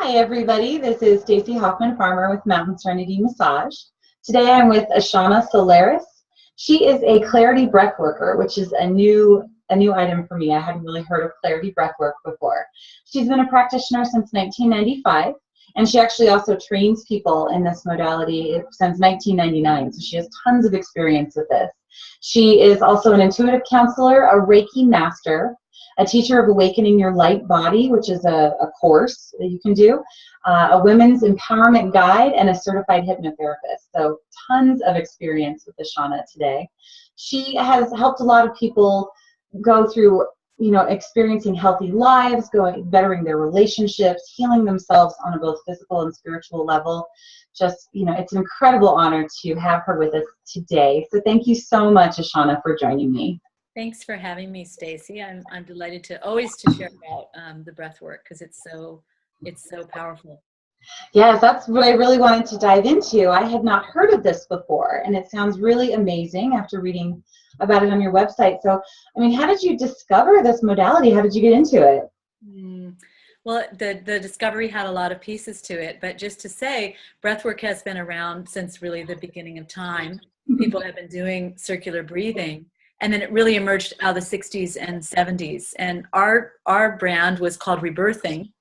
Hi everybody, this is Stacy Hoffman-Farmer with Mountain Serenity Massage. Today I'm with Ashanna Solaris. She is a Clarity Breathworker, which is a new item for me. I hadn't really heard of Clarity Breathwork before. She's been a practitioner since 1995, and she actually also trains people in this modality since 1999, so she has tons of experience with this. She is also an intuitive counselor, a Reiki master, a teacher of Awakening Your Light Body, which is a course that you can do, a women's empowerment guide, and a certified hypnotherapist. So tons of experience with Ashanna today. She has helped a lot of people go through, experiencing healthy lives, bettering their relationships, healing themselves on a both physical and spiritual level. Just, it's an incredible honor to have her with us today. So thank you so much, Ashanna, for joining me. Thanks for having me, Stacy. I'm delighted to share about the breath work because it's so powerful. Yes, that's what I really wanted to dive into. I had not heard of this before, and it sounds really amazing after reading about it on your website. So, how did you discover this modality? How did you get into it? Well, the discovery had a lot of pieces to it, but just to say, breathwork has been around since really the beginning of time. People have been doing circular breathing. And then it really emerged out of the 60s and 70s. And our brand was called Rebirthing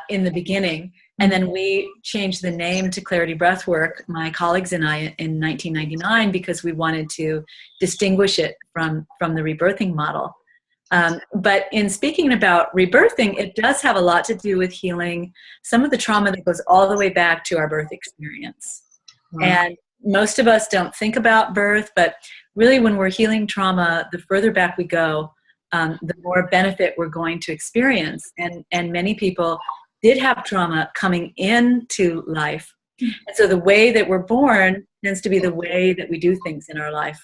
in the beginning. And then we changed the name to Clarity Breathwork, my colleagues and I, in 1999, because we wanted to distinguish it from the rebirthing model. But in speaking about rebirthing, it does have a lot to do with healing some of the trauma that goes all the way back to our birth experience. And most of us don't think about birth, but really when we're healing trauma, the further back we go, the more benefit we're going to experience. And many people did have trauma coming into life. And so the way that we're born tends to be the way that we do things in our life.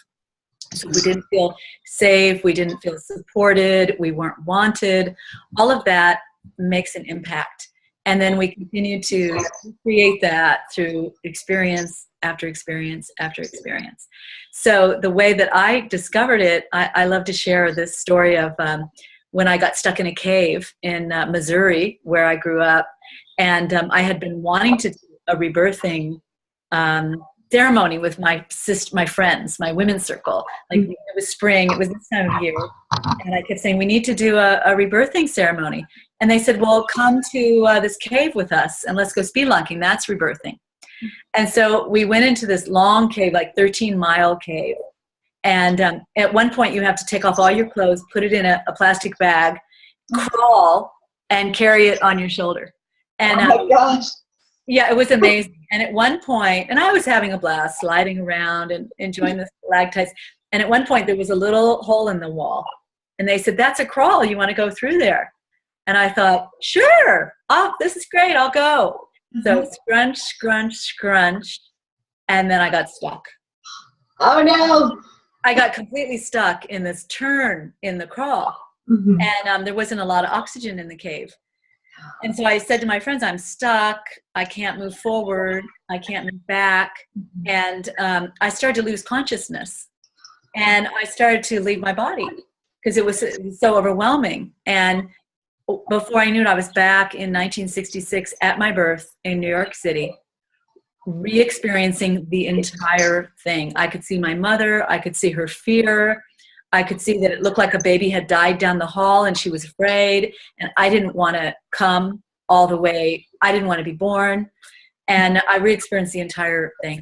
So we didn't feel safe, we didn't feel supported, we weren't wanted. All of that makes an impact. And then we continue to create that through experience after experience after experience. So the way that I discovered it, I love to share this story of when I got stuck in a cave in Missouri, where I grew up. And I had been wanting to do a rebirthing ceremony with my friends, my women's circle. Like it was spring, it was this time of year. And I kept saying, we need to do a rebirthing ceremony. And they said, well, come to this cave with us and let's go spelunking. That's rebirthing. And so we went into this long cave, like 13-mile cave. And at one point you have to take off all your clothes, put it in a plastic bag, crawl, and carry it on your shoulder. And oh my gosh. Yeah, it was amazing. And at one point, and I was having a blast sliding around and enjoying the stalactites. And at one point there was a little hole in the wall. And they said, that's a crawl. You want to go through there? And I thought, sure. Oh, this is great. I'll go. So scrunch, scrunch, scrunch. And then I got stuck. Oh no. I got completely stuck in this turn in the crawl. And there wasn't a lot of oxygen in the cave. And so I said to my friends, I'm stuck. I can't move forward. I can't move back. And I started to lose consciousness. And I started to leave my body because it was so overwhelming. And before I knew it, I was back in 1966 at my birth in New York City, re-experiencing the entire thing. I could see my mother. I could see her fear. I could see that it looked like a baby had died down the hall and she was afraid. And I didn't want to come all the way. I didn't want to be born. And I re-experienced the entire thing.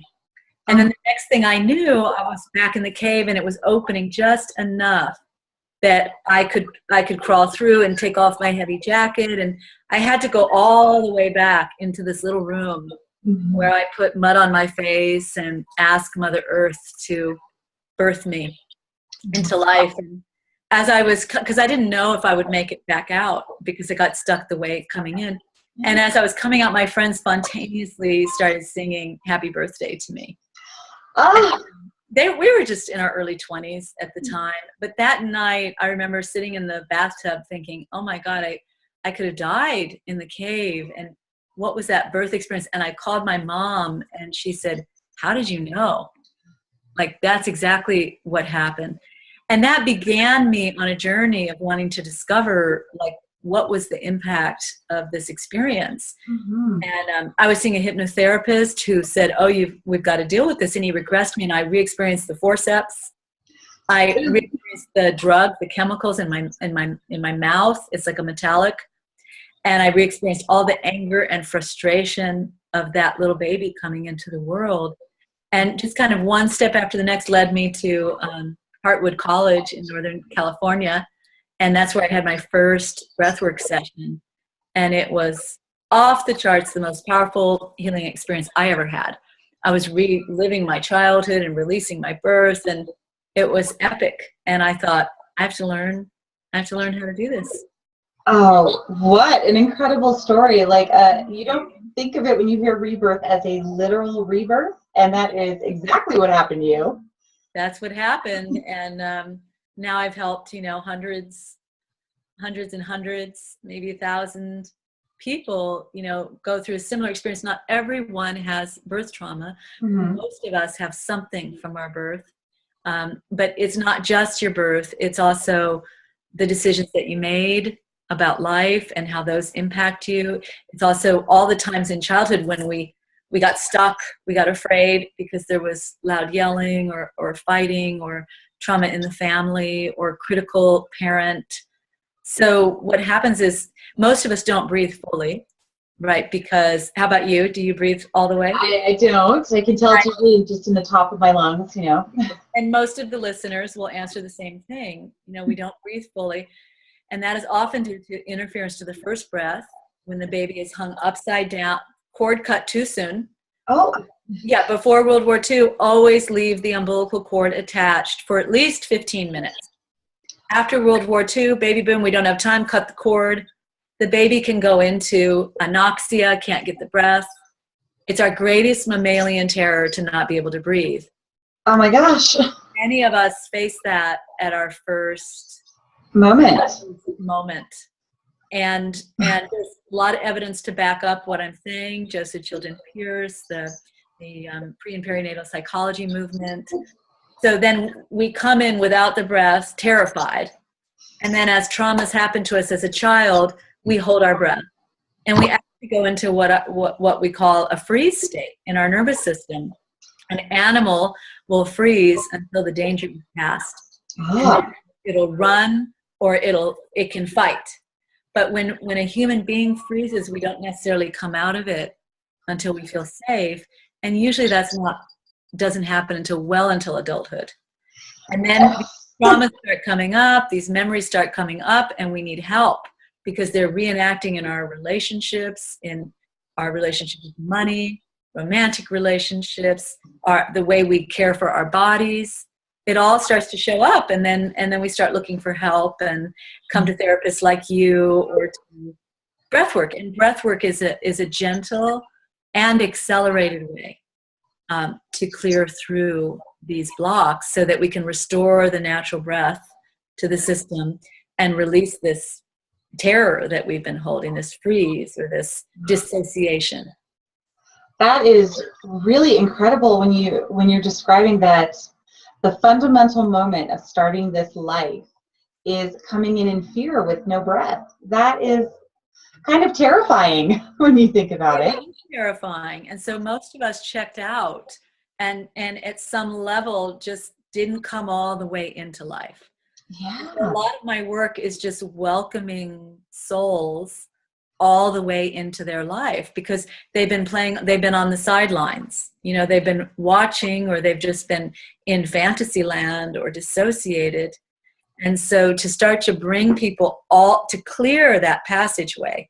And then the next thing I knew, I was back in the cave and it was opening just enough that I could crawl through and take off my heavy jacket. And I had to go all the way back into this little room where I put mud on my face and asked Mother Earth to birth me into life. And as I was, because I didn't know if I would make it back out because it got stuck the way coming in. And as I was coming out, my friends spontaneously started singing Happy Birthday to me. We were just in our early 20s at the time. But that night, I remember sitting in the bathtub thinking, oh my God, I could have died in the cave. And what was that birth experience? And I called my mom and she said, how did you know? Like, that's exactly what happened. And that began me on a journey of wanting to discover, like, what was the impact of this experience. Mm-hmm. And I was seeing a hypnotherapist who said, oh, we've got to deal with this. And he regressed me, and I re-experienced the forceps. I re-experienced the drug, the chemicals in my mouth. It's like a metallic. And I re-experienced all the anger and frustration of that little baby coming into the world. And just kind of one step after the next led me to Hartwood College in Northern California. And that's where I had my first breathwork session. And it was off the charts, the most powerful healing experience I ever had. I was reliving my childhood and releasing my birth, and it was epic. And I thought, I have to learn how to do this. Oh, what an incredible story. Like, you don't think of it when you hear rebirth as a literal rebirth, and that is exactly what happened to you. That's what happened. And now I've helped, hundreds and hundreds, maybe 1,000 people, go through a similar experience. Not everyone has birth trauma. Mm-hmm. Most of us have something from our birth. But it's not just your birth. It's also the decisions that you made about life and how those impact you. It's also all the times in childhood when we got stuck, we got afraid because there was loud yelling or fighting or trauma in the family or critical parent. So what happens is most of us don't breathe fully, right? Because how about you? Do you breathe all the way? I don't. I can tell it's usually just in the top of my lungs, And most of the listeners will answer the same thing. We don't breathe fully. And that is often due to interference to the first breath when the baby is hung upside down, cord cut too soon. Oh. Yeah, before World War II, always leave the umbilical cord attached for at least 15 minutes. After World War II, baby boom, we don't have time, cut the cord. The baby can go into anoxia, can't get the breath. It's our greatest mammalian terror to not be able to breathe. Oh my gosh. Many of us face that at our first moment. And there's a lot of evidence to back up what I'm saying. Joseph Chilton Pierce, the pre and perinatal psychology movement. So then we come in without the breath, terrified. And then as traumas happen to us as a child, we hold our breath. And we actually go into what we call a freeze state in our nervous system. An animal will freeze until the danger is past. Oh. It'll run or it can fight. But when a human being freezes, we don't necessarily come out of it until we feel safe. And usually doesn't happen until adulthood. And then these traumas start coming up, these memories start coming up, and we need help because they're reenacting in our relationships, with money, romantic relationships, the way we care for our bodies. It all starts to show up, and then we start looking for help and come to therapists like you or to breathwork. And breathwork is a gentle and accelerated way to clear through these blocks so that we can restore the natural breath to the system and release this terror that we've been holding, this freeze or this dissociation. That is really incredible when you're describing that the fundamental moment of starting this life is coming in fear with no breath. That is kind of terrifying when you think about it. It is terrifying. And so most of us checked out and at some level just didn't come all the way into life. Yeah. A lot of my work is just welcoming souls all the way into their life because they've been on the sidelines. They've been watching or they've just been in fantasy land or dissociated. And so to start to bring people all to clear that passageway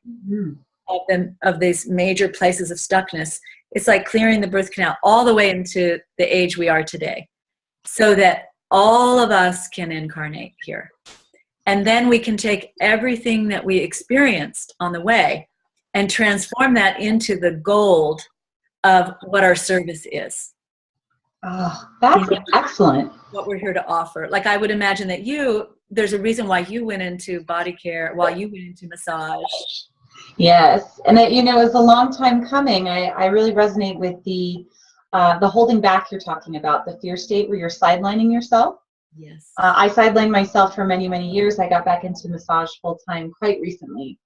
of these major places of stuckness, it's like clearing the birth canal all the way into the age we are today so that all of us can incarnate here. And then we can take everything that we experienced on the way and transform that into the gold of what our service is. Oh, that's excellent. What we're here to offer. Like I would imagine that there's a reason why you went into body care, why you went into massage. Yes, and it was a long time coming. I really resonate with the holding back you're talking about, the fear state where you're sidelining yourself. Yes. I sidelined myself for many, many years. I got back into massage full time quite recently.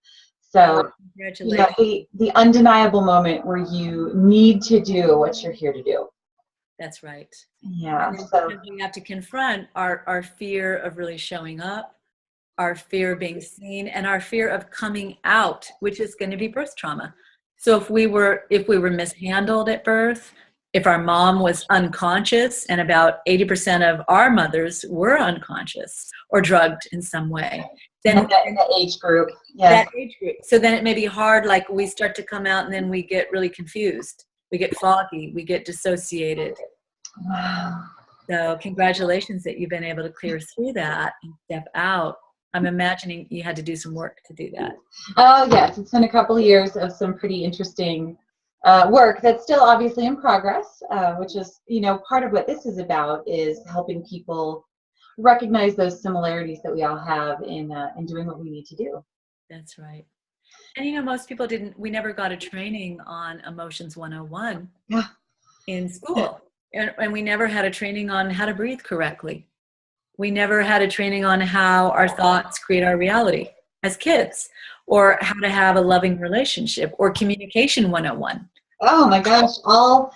So, Congratulations. the undeniable moment where you need to do what you're here to do. That's right. Yeah. And then So, because we have to confront our fear of really showing up, our fear of being seen, and our fear of coming out, which is going to be birth trauma. So if we were mishandled at birth, if our mom was unconscious, and about 80% of our mothers were unconscious or drugged in some way, then that age group. Yes. that age group. So then it may be hard, like we start to come out and then we get really confused. We get foggy, we get dissociated. Wow. So congratulations that you've been able to clear through that and step out. I'm imagining you had to do some work to do that. Oh, yes. It's been a couple of years of some pretty interesting work that's still obviously in progress, which is, part of what this is about is helping people recognize those similarities that we all have in doing what we need to do. That's right. And most people we never got a training on Emotions 101 in school. And we never had a training on how to breathe correctly. We never had a training on how our thoughts create our reality as kids, or how to have a loving relationship, or communication 101. Oh my gosh, all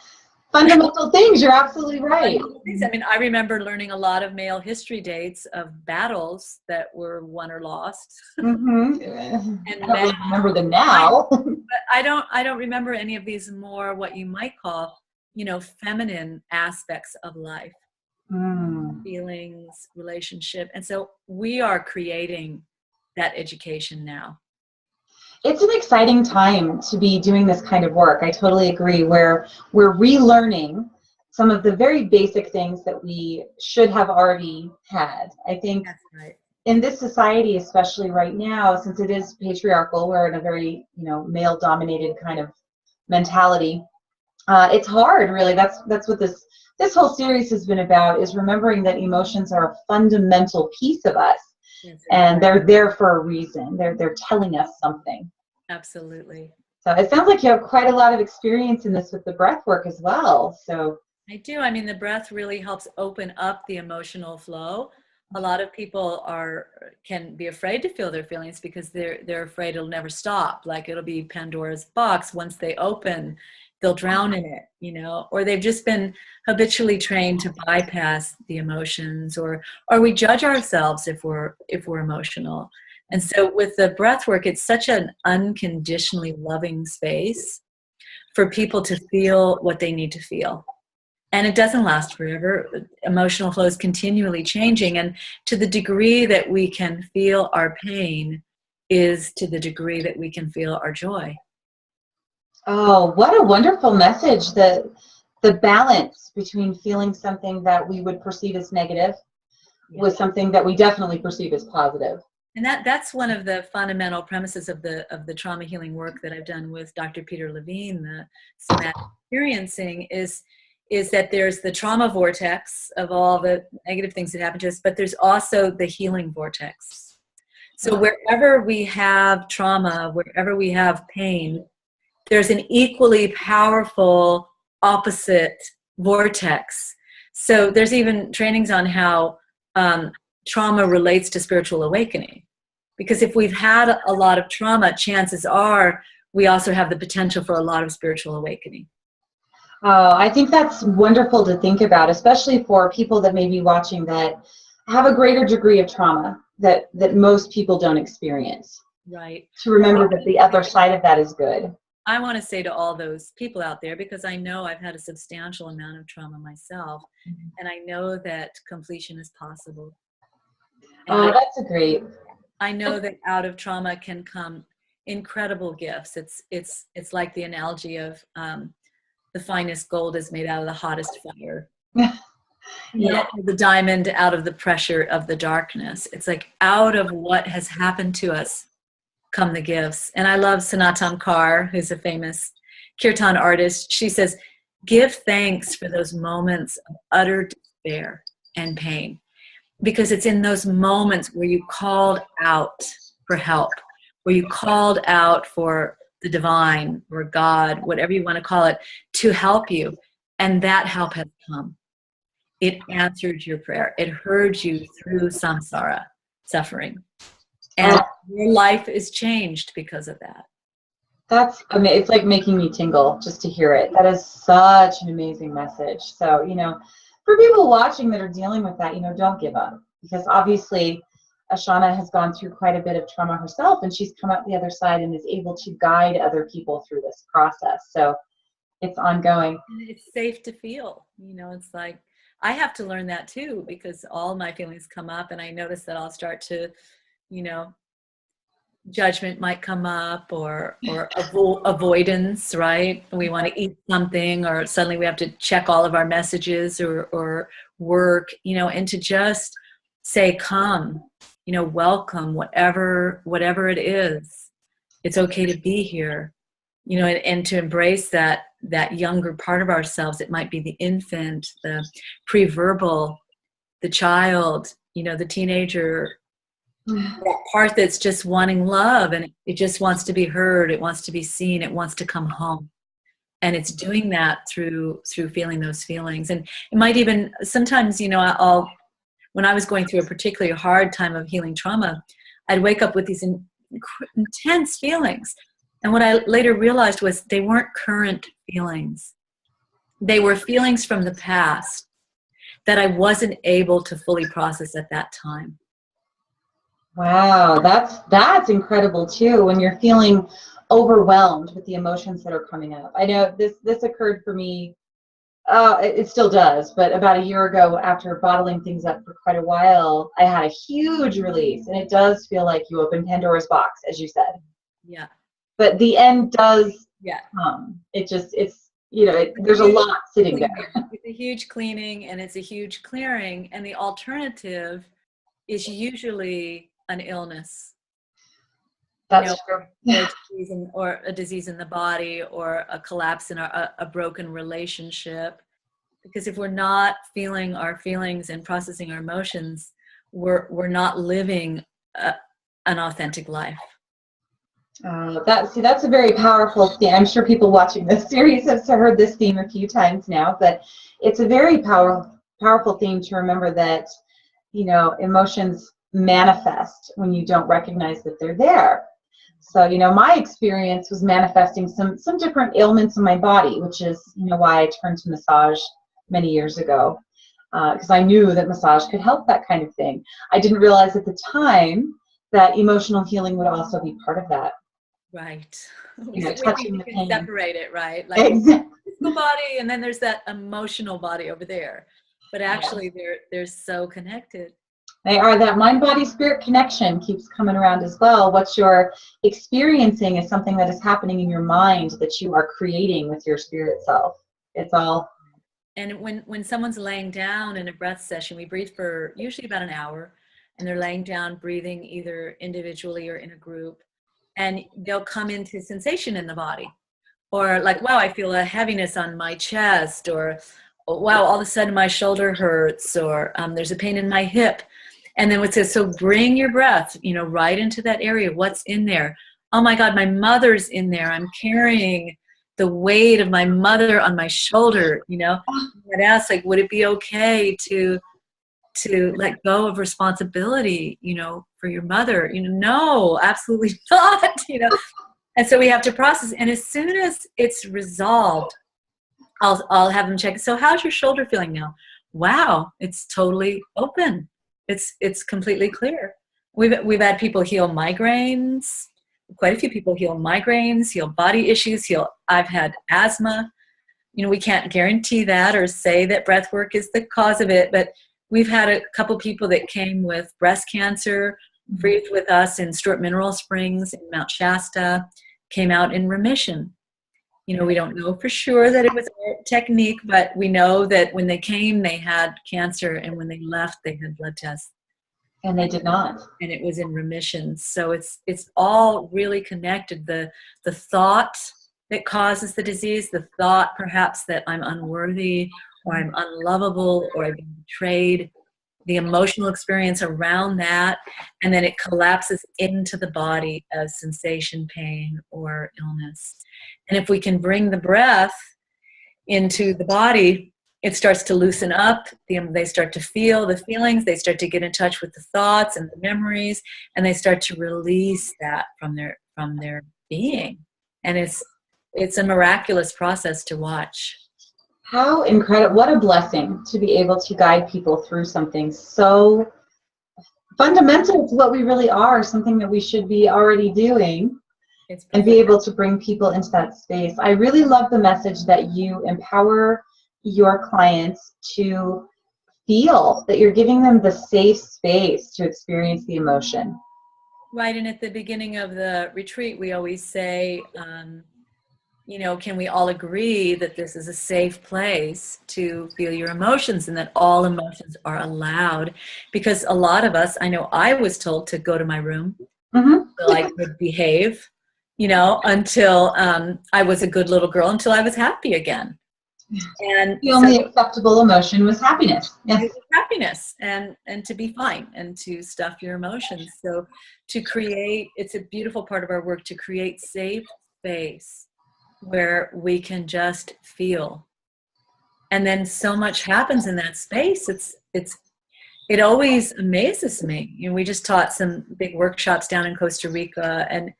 fundamental things. You're absolutely right. I mean, I remember learning a lot of male history dates of battles that were won or lost. Mm-hmm. And I don't really remember them now. But I don't remember any of these more what you might call, feminine aspects of life. Feelings, relationship. And so we are creating that education now. It's an exciting time to be doing this kind of work. I totally agree, where we're relearning some of the very basic things that we should have already had. I think that's right. In this society, especially right now, since it is patriarchal, we're in a very, male-dominated kind of mentality. It's hard, really. That's what this whole series has been about, is remembering that emotions are a fundamental piece of us. Yes, and they're there for a reason. They're telling us something. Absolutely. So it sounds like you have quite a lot of experience in this with the breath work as well. So I do. I mean, the breath really helps open up the emotional flow. A lot of people can be afraid to feel their feelings because they're afraid it'll never stop. Like it'll be Pandora's box. Once they open, they'll drown in it, or they've just been habitually trained to bypass the emotions, or we judge ourselves if we're emotional. And so with the breath work, it's such an unconditionally loving space for people to feel what they need to feel. And it doesn't last forever. Emotional flow is continually changing. And to the degree that we can feel our pain is to the degree that we can feel our joy. Oh, what a wonderful message. The balance between feeling something that we would perceive as negative with something that we definitely perceive as positive. And that's one of the fundamental premises of the trauma healing work that I've done with Dr. Peter Levine, the somatic experiencing, is that there's the trauma vortex of all the negative things that happen to us, but there's also the healing vortex. So wherever we have trauma, wherever we have pain, there's an equally powerful opposite vortex. So there's even trainings on how trauma relates to spiritual awakening. Because if we've had a lot of trauma, chances are we also have the potential for a lot of spiritual awakening. Oh, I think that's wonderful to think about, especially for people that may be watching that have a greater degree of trauma that most people don't experience. Right. To remember that the other side of that is good. I want to say to all those people out there, because I know I've had a substantial amount of trauma myself, and I know that completion is possible. And that's great. I know that out of trauma can come incredible gifts. It's like the analogy of the finest gold is made out of the hottest fire. Yeah. The diamond out of the pressure of the darkness. It's like out of what has happened to us come the gifts. And I love Sanatan Kaur, who's a famous kirtan artist. She says, give thanks for those moments of utter despair and pain, because it's in those moments where you called out for help, where you called out for the divine or God, whatever you want to call it, to help you. And that help has come. it answered your prayer. It heard you through samsara, suffering. And your life is changed because of that. That's amazing. It's like making me tingle just to hear it. That is such an amazing message. So, for people watching that are dealing with that, don't give up, because obviously Ashanna has gone through quite a bit of trauma herself, and she's come out the other side and is able to guide other people through this process. So it's ongoing. And it's safe to feel, it's like, I have to learn that too, because all my feelings come up, and I notice that I'll start to, judgment might come up, or avoidance, right? We want to eat something, or suddenly we have to check all of our messages or work, and to just say, come, welcome, whatever it is. It's okay to be here, and to embrace that younger part of ourselves. It might be the infant, the pre-verbal, the child, the teenager, that part that's just wanting love, and it just wants to be heard, it wants to be seen, it wants to come home. And it's doing that through feeling those feelings. And it might even sometimes, when I was going through a particularly hard time of healing trauma, I'd wake up with these intense feelings. And what I later realized was they weren't current feelings. They were feelings from the past that I wasn't able to fully process at that time. Wow, that's incredible too, when you're feeling overwhelmed with the emotions that are coming up. I know this occurred for me, it still does, but about a year ago, after bottling things up for quite a while, I had a huge release, and it does feel like you open Pandora's box, as you said. Yeah. But the end does come. There's a lot sitting there. It's a huge cleaning, and it's a huge clearing, and the alternative is usually an illness. That's true. Or a disease in the body, or a collapse in a broken relationship. Because if we're not feeling our feelings and processing our emotions, we're not living an authentic life. That's a very powerful theme. I'm sure people watching this series have heard this theme a few times now, but it's a very powerful theme to remember that, emotions manifest when you don't recognize that they're there. So, my experience was manifesting some different ailments in my body, which is, why I turned to massage many years ago, because I knew that massage could help that kind of thing. I didn't realize at the time that emotional healing would also be part of that. Right. Touching the pain. Separate it, right? Like exactly. Physical body, and then there's that emotional body over there. But actually, they're so connected. They are. That mind-body-spirit connection keeps coming around as well. What you're experiencing is something that is happening in your mind that you are creating with your spirit self. It's all. And when someone's laying down in a breath session, we breathe for usually about an hour, and they're laying down, breathing either individually or in a group, and they'll come into sensation in the body, or like, wow, I feel a heaviness on my chest, or wow, all of a sudden my shoulder hurts, or there's a pain in my hip. And then it says, so bring your breath, right into that area. What's in there? Oh my God, my mother's in there. I'm carrying the weight of my mother on my shoulder. I'd ask, like, would it be okay to let go of responsibility, for your mother? No, absolutely not. And so we have to process. And as soon as it's resolved, I'll have them check. So how's your shoulder feeling now? Wow, it's totally open. It's completely clear. We've had people heal migraines. Quite a few people heal migraines, heal body issues, I've had asthma. We can't guarantee that or say that breath work is the cause of it, but we've had a couple people that came with breast cancer, breathed with us in Stuart Mineral Springs in Mount Shasta, came out in remission. We don't know for sure that it was a technique, but we know that when they came, they had cancer, and when they left, they had blood tests. And they did not. And it was in remission. So it's all really connected. The thought that causes the disease, the thought perhaps that I'm unworthy, or I'm unlovable, or I've been betrayed, the emotional experience around that, and then it collapses into the body as sensation, pain, or illness. And if we can bring the breath into the body, it starts to loosen up. They start to feel the feelings. They start to get in touch with the thoughts and the memories, and they start to release that from their being. And it's a miraculous process to watch. How incredible. What a blessing to be able to guide people through something so fundamental to what we really are, something that we should be already doing, and be able to bring people into that space. I really love the message that you empower your clients to feel, that you're giving them the safe space to experience the emotion. Right, and at the beginning of the retreat, we always say, can we all agree that this is a safe place to feel your emotions and that all emotions are allowed? Because a lot of us, I know I was told to go to my room so I could behave, until I was a good little girl, until I was happy again. And the only acceptable emotion was happiness. Yes. Happiness and to be fine and to stuff your emotions. So to create, it's a beautiful part of our work to create safe space where we can just feel. And then so much happens in that space. It always amazes me. We just taught some big workshops down in Costa Rica, and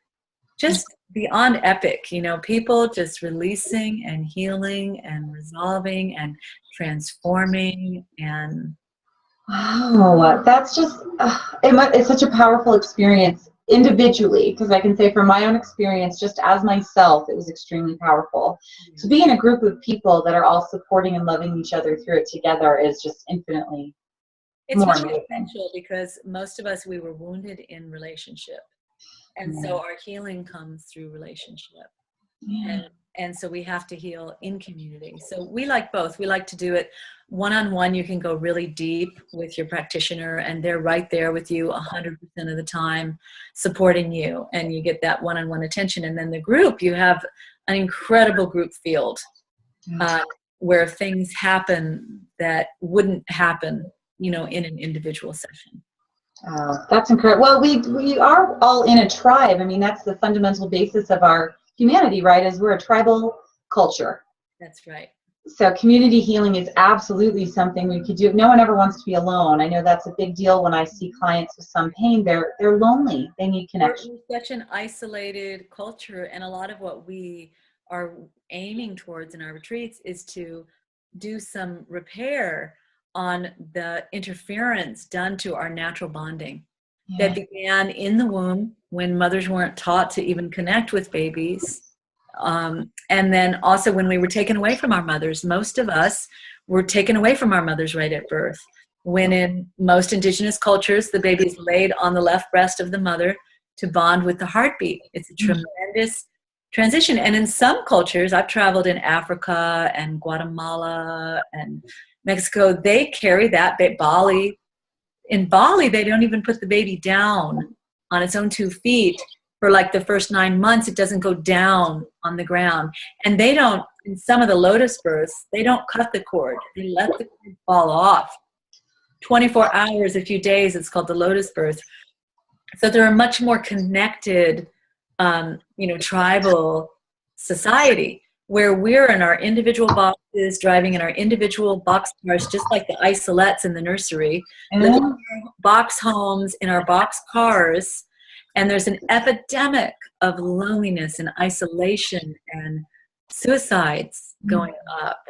just beyond epic, people just releasing and healing and resolving and transforming. And wow, that's just it's such a powerful experience individually, because I can say from my own experience, just as myself, it was extremely powerful. To be in a group of people that are all supporting and loving each other through it together is just infinitely more essential, because most of us, we were wounded in relationship. And so our healing comes through relationship. And so we have to heal in community. So we like both. We like to do it one-on-one. You can go really deep with your practitioner, and they're right there with you 100% of the time, supporting you, and you get that one-on-one attention. And then the group, you have an incredible group field where things happen that wouldn't happen, in an individual session. Oh, that's incredible. Well, we are all in a tribe. I mean, that's the fundamental basis of our humanity, right? Is we're a tribal culture. That's right. So community healing is absolutely something we could do. No one ever wants to be alone. I know that's a big deal when I see clients with some pain. They're lonely. They need connection. We're such an isolated culture, and a lot of what we are aiming towards in our retreats is to do some repair on the interference done to our natural bonding that began in the womb when mothers weren't taught to even connect with babies. And then also when we were taken away from our mothers. Most of us were taken away from our mothers right at birth. When in most indigenous cultures, the baby is laid on the left breast of the mother to bond with the heartbeat. It's a tremendous transition. And in some cultures, I've traveled in Africa and Guatemala and Mexico, they carry that. Bali. In Bali, they don't even put the baby down on its own 2 feet for like the first 9 months. It doesn't go down on the ground. And they don't, in some of the lotus births, they don't cut the cord. They let the cord fall off. 24 hours, a few days, it's called the lotus birth. So they're a much more connected, tribal society, where we're in our individual boxes, driving in our individual box cars, just like the isolates in the nursery, living in our box homes, in our box cars. And there's an epidemic of loneliness and isolation and suicides going up.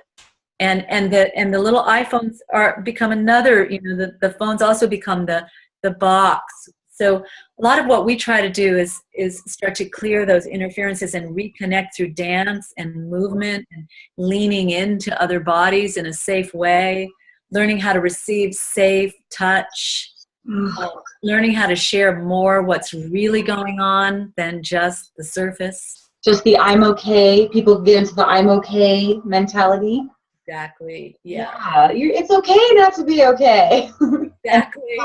And the little iPhones become another, the phones also become the box. So a lot of what we try to do is start to clear those interferences and reconnect through dance and movement and leaning into other bodies in a safe way, learning how to receive safe touch, learning how to share more what's really going on than just the surface. Just the I'm okay. People get into the I'm okay mentality. Exactly. Yeah. It's okay not to be okay. Exactly.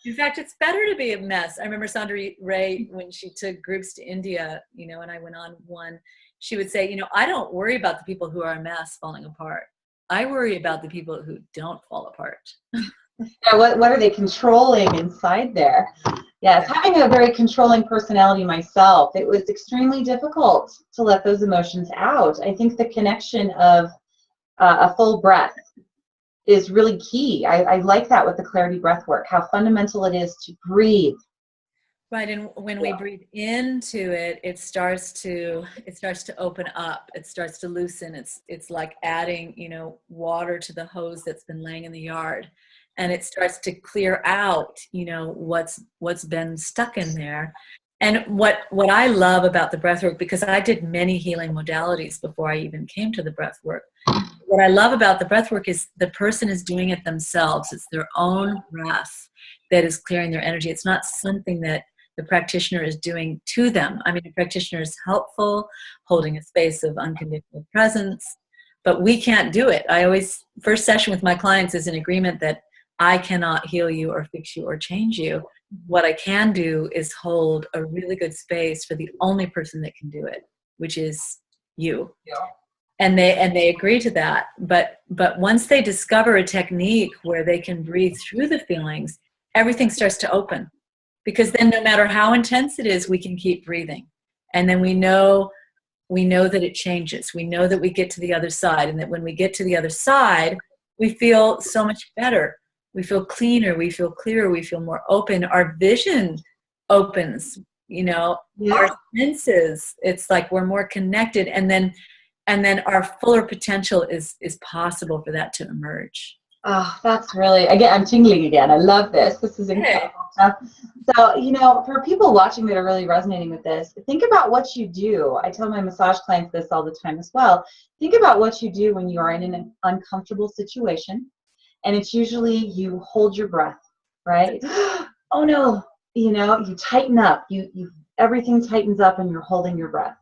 In fact, it's better to be a mess. I remember Sandra Ray, when she took groups to India, and I went on one, she would say, I don't worry about the people who are a mess falling apart. I worry about the people who don't fall apart. Yeah, what are they controlling inside there? Yes, having a very controlling personality myself, it was extremely difficult to let those emotions out. I think the connection of a full breath is really key. I like that with the Clarity Breathwork, how fundamental it is to breathe. Right, and when we breathe into it, it starts to open up. It starts to loosen. It's like adding, water to the hose that's been laying in the yard, and it starts to clear out, what's been stuck in there. And what I love about the breath work, because I did many healing modalities before I even came to the breath work. What I love about the breath work is the person is doing it themselves. It's their own breath that is clearing their energy. It's not something that the practitioner is doing to them. I mean, the practitioner is helpful, holding a space of unconditional presence, but we can't do it. First session with my clients is an agreement that I cannot heal you or fix you or change you. What I can do is hold a really good space for the only person that can do it, which is you. Yeah. And they agree to that. But once they discover a technique where they can breathe through the feelings, everything starts to open. Because then no matter how intense it is, we can keep breathing. And then we know that it changes. We know that we get to the other side, and that when we get to the other side, we feel so much better. We feel cleaner, we feel clearer, we feel more open. Our vision opens, our senses, it's like we're more connected, and then our fuller potential is possible for that to emerge. Oh, that's really, again, I'm tingling again. I love this. This is incredible stuff. So, for people watching that are really resonating with this, think about what you do. I tell my massage clients this all the time as well. Think about what you do when you are in an uncomfortable situation. And it's usually you hold your breath, right? Oh no, you tighten up. Everything tightens up and you're holding your breath.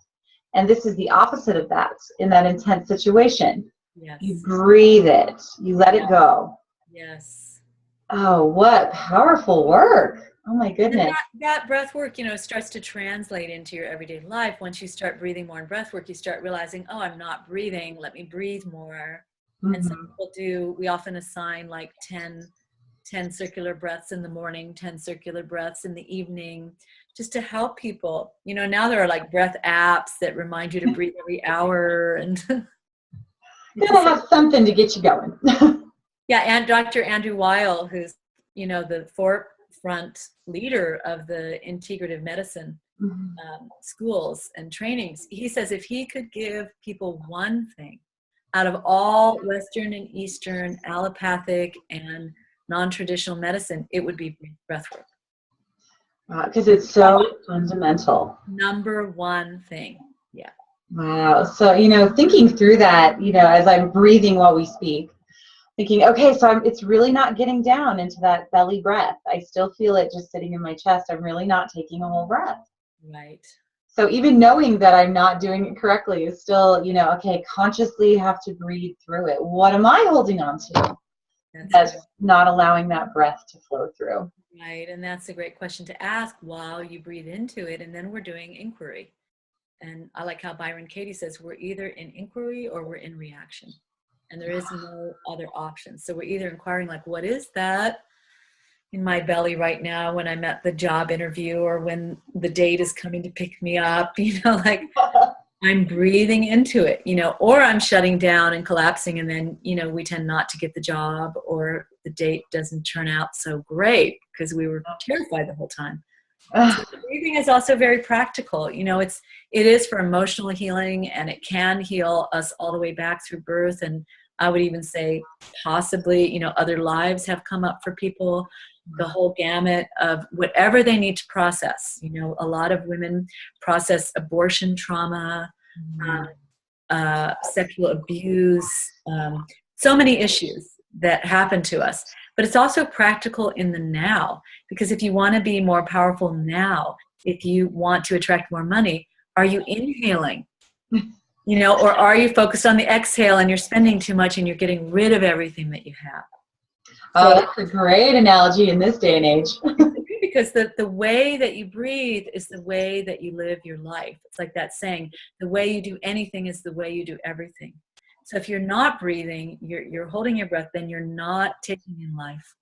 And this is the opposite of that in that intense situation. Yes. You breathe it. You let it go. Yes. Oh, what powerful work. Oh my goodness. And that breath work, starts to translate into your everyday life. Once you start breathing more in breath work, you start realizing, oh, I'm not breathing. Let me breathe more. Mm-hmm. And some people we often assign like 10 circular breaths in the morning, 10 circular breaths in the evening, just to help people. Now there are like breath apps that remind you to breathe every hour, and gotta have something to get you going. Yeah, and Dr. Andrew Weil, who's the forefront leader of the integrative medicine schools and trainings, he says if he could give people one thing out of all Western and Eastern allopathic and non-traditional medicine, it would be breath work. Because it's so fundamental. Number one thing. Yeah. Wow. So, thinking through that, as I'm breathing while we speak, thinking, okay, so it's really not getting down into that belly breath. I still feel it just sitting in my chest. I'm really not taking a whole breath. Right. So even knowing that I'm not doing it correctly is still, okay, consciously have to breathe through it. What am I holding on to that's not allowing that breath to flow through? Right. And that's a great question to ask while you breathe into it. And then we're doing inquiry. And I like how Byron Katie says we're either in inquiry or we're in reaction. And there is no other option. So we're either inquiring like, what is that in my belly right now when I'm at the job interview or when the date is coming to pick me up, like I'm breathing into it, or I'm shutting down and collapsing, and then, we tend not to get the job, or the date doesn't turn out so great because we were terrified the whole time. So breathing is also very practical. It is for emotional healing, and it can heal us all the way back through birth. And I would even say possibly, other lives have come up for people, the whole gamut of whatever they need to process. A lot of women process abortion trauma, sexual abuse, so many issues that happen to us. But it's also practical in the now, because if you want to be more powerful now, if you want to attract more money, are you inhaling? Or are you focused on the exhale and you're spending too much and you're getting rid of everything that you have? Oh, that's a great analogy in this day and age. Because the way that you breathe is the way that you live your life. It's like that saying, the way you do anything is the way you do everything. So if you're not breathing, you're holding your breath, then you're not taking in life.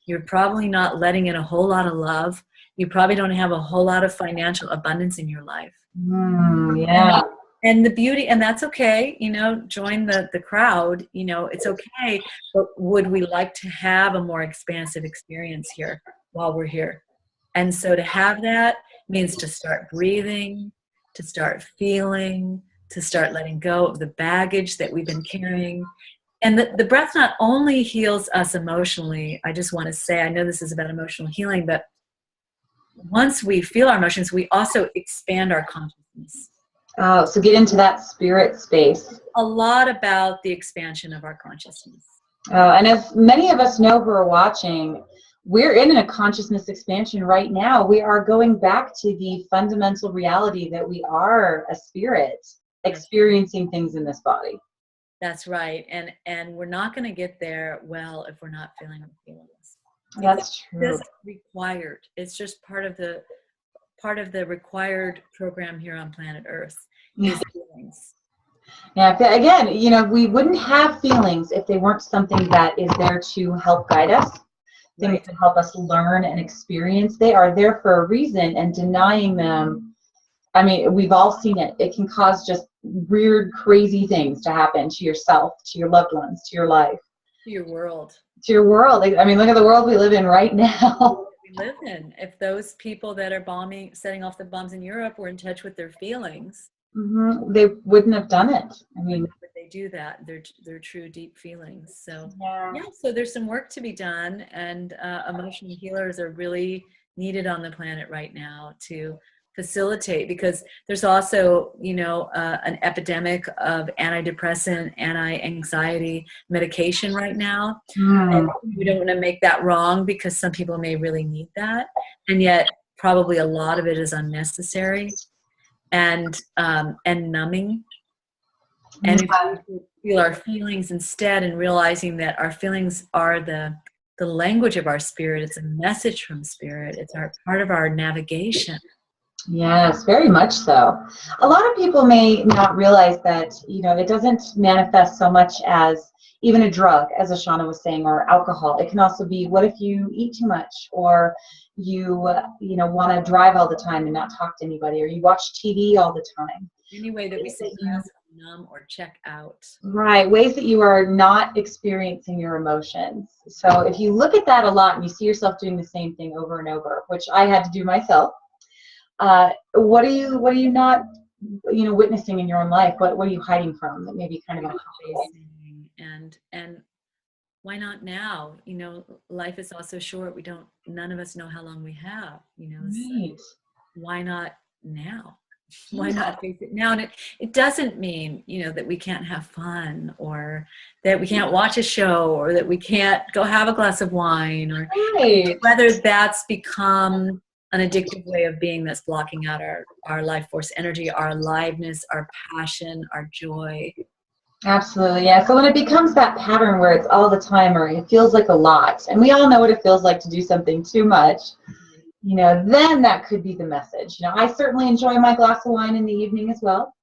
You're probably not letting in a whole lot of love. You probably don't have a whole lot of financial abundance in your life. Yeah. And the beauty, and that's okay, you know, join the crowd, you know, it's okay. But would we like to have a more expansive experience here while we're here? And so to have that means to start breathing, to start feeling, to start letting go of the baggage that we've been carrying. And the breath not only heals us emotionally, I just want to say, I know this is about emotional healing, but once we feel our emotions, we also expand our consciousness. Oh, so get into that spirit space. A lot about the expansion of our consciousness. And as many of us know who are watching, we're in a consciousness expansion right now. We are going back to the fundamental reality that we are a spirit experiencing things in this body. That's right. And we're not going to get there well if we're not feeling our feelings. That's true. It's required. It's just part of the required program here on planet Earth is feelings. Yeah, again, you know, we wouldn't have feelings if they weren't something that is there to help guide us, things that help us learn and experience. They are there for a reason, and denying them, I mean, we've all seen it. It can cause just weird, crazy things to happen to yourself, to your loved ones, to your life. To your world. To your world. I mean, look at the world we live in right now. We live in. If those people that are setting off the bombs in Europe were in touch with their feelings, they wouldn't have done it. I mean, would they do that? Their true deep feelings. So so there's some work to be done, and emotional healers are really needed on the planet right now to facilitate, because there's also, you know, an epidemic of antidepressant, anti-anxiety medication right now. And we don't want to make that wrong, because some people may really need that, and yet probably a lot of it is unnecessary and numbing. And if we feel our feelings instead, and realizing that our feelings are the language of our spirit, it's a message from spirit, it's part of our navigation. Yes, very much so. A lot of people may not realize that, you know, it doesn't manifest so much as even a drug, as Ashanna was saying, or alcohol. It can also be, what if you eat too much, or you want to drive all the time and not talk to anybody, or you watch TV all the time. Any way that we say yes, numb, or check out. Right, ways that you are not experiencing your emotions. So if you look at that a lot and you see yourself doing the same thing over and over, which I had to do myself, what are you not, you know, witnessing in your own life? What are you hiding from that may be kind of uncomfortable? And why not now? You know, life is also short. None of us know how long we have, you know. Right. So why not now? Why not face it now? And it doesn't mean, you know, that we can't have fun, or that we can't watch a show, or that we can't go have a glass of wine, or whether that's become an addictive way of being that's blocking out our life force energy, our aliveness, our passion, our joy. Absolutely, yeah. So when it becomes that pattern where it's all the time, or it feels like a lot, and we all know what it feels like to do something too much, you know, then that could be the message. You know, I certainly enjoy my glass of wine in the evening as well.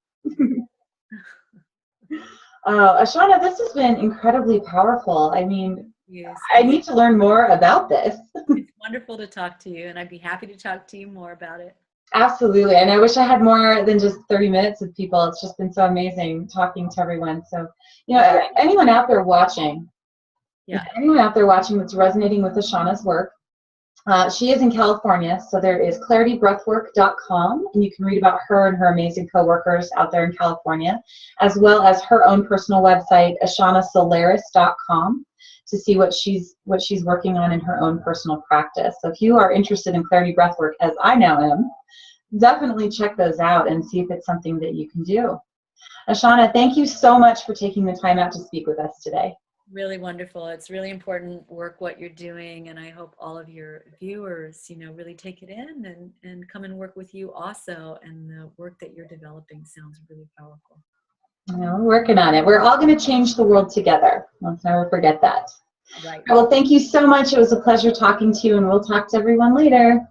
Ashanna, this has been incredibly powerful. I mean, yes. I need to learn more about this. It's wonderful to talk to you, and I'd be happy to talk to you more about it. Absolutely, and I wish I had more than just 30 minutes with people. It's just been so amazing talking to everyone. So, you know, anyone out there watching, that's resonating with Ashanna's work, she is in California, so there is claritybreathwork.com, and you can read about her and her amazing coworkers out there in California, as well as her own personal website, AshannaSolaris.com, to see what she's working on in her own personal practice. So if you are interested in Clarity Breathwork, as I now am, definitely check those out and see if it's something that you can do. Ashanna, thank you so much for taking the time out to speak with us today. Really wonderful. It's really important work what you're doing, and I hope all of your viewers, you know, really take it in and come and work with you also. And the work that you're developing sounds really powerful. Well, we're working on it. We're all going to change the world together. Let's never forget that. Right. Well, thank you so much. It was a pleasure talking to you, and we'll talk to everyone later.